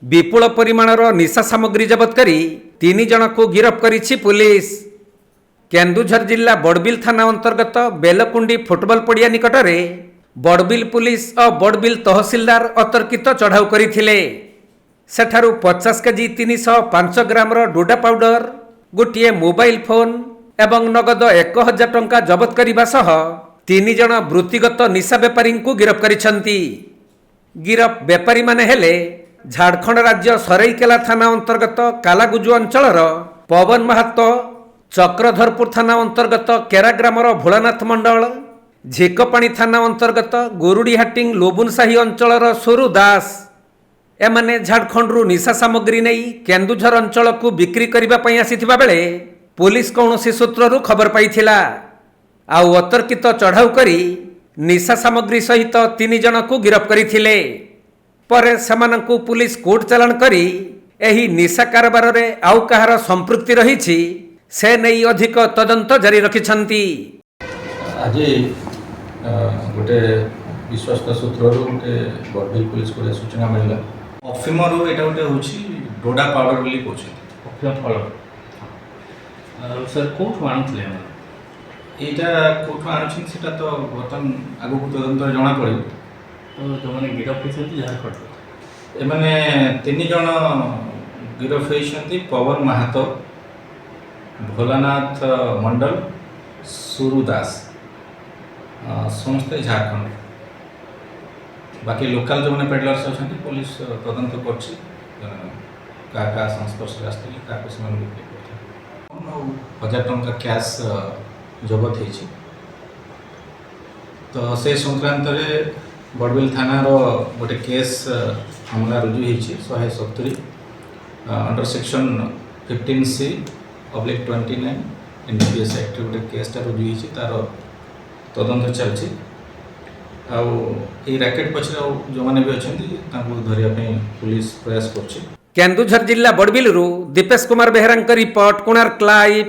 विपुल परिमाणर निशा सामग्री जबत करी 3 जन को गिरफ्त करिछि पुलिस। केन्दुझर जिला बड़बिल थाना अंतर्गत बेलकुंडी फुटबॉल पड़िया निकटरे बड़बिल पुलिस और बड़बिल तहसिलदार अतर्कित चढ़ाऊ करथिले। सेठारु 50 केजी 305 ग्रामर डोडा पाउडर, गोटे मोबाइल फोन एवं नगद 1000 टंका जबत करने सह 3 जन वृत्तिगत निशा बेपारी को गिरफ्त करिसेंती। गिरफ बेपारी माने हेले झारखंड राज्य सराईकेला थाना अंतर्गत कालागुजु अंचलर पवन महातो, चक्रधरपुर थाना अंतर्गत केरा ग्रामर भोलानाथ मंडल, झिकपाणी थाना अंतर्गत गोरुडीहाटिंग लोबुनसाही अंचलर सोरू दास। एमाने झारखंडरू निशा सामग्री नहीं केन्दुझर अंचल को बिक्री करने पर आसीथिबा बेले पुलिस कौनसी सूत्ररू खबर पाइथिला। आउ अतर्कित चढ़ाऊ करी निशा सामग्री सहित 3 जन को गिरफ्त करथिले। परे सेमानंकु पुलिस कोर्ट चालान करी एही निशा कारबार रे आउ कहार संपृक्ति रहिछि से नहीं अधिक तदंत जारी रखिछंती। आज गोटे विश्वस्त सूत्रରୁ गोटे बड़बिल पुलिस को सूचना मिलला अफिमरू एटा गोटे होछि डोडा पाउडर बोली कहछि। अफिम पाउडर सर कोठु आनुथले एटा कोठु आनुछि सेटा तो बर्तन आगु को तदंत जणा पड़े। तो जो माने गिरफ्त होइछन्ती झारखंड एमाने 3 जन गिरफ्त होइछन्ती पवन महातो, भोलानाथ मंडल, सुरू दास, समस्त झारखंड। बाकी लोकल जो मैंने पेडलर्स अच्छा पुलिस तदंत कर संस्पर्श आसते 1000 टंका कैश जबत हो। तो से संक्रांत बड़बिल थाना गोटे केस मामला रुजु होती 170 under section 15C/29 NDPS act गोटे केसटा रुजु होती तार तदंत चलती। आउ रैकेट पछरे जो माने भी अछंती तांको धरिया पे पुलिस प्रयास करछि। केन्दुझर जिला बड़बिलरू दीपेश कुमार बेहरांक रिपोर्ट, कोणार्क लाइव।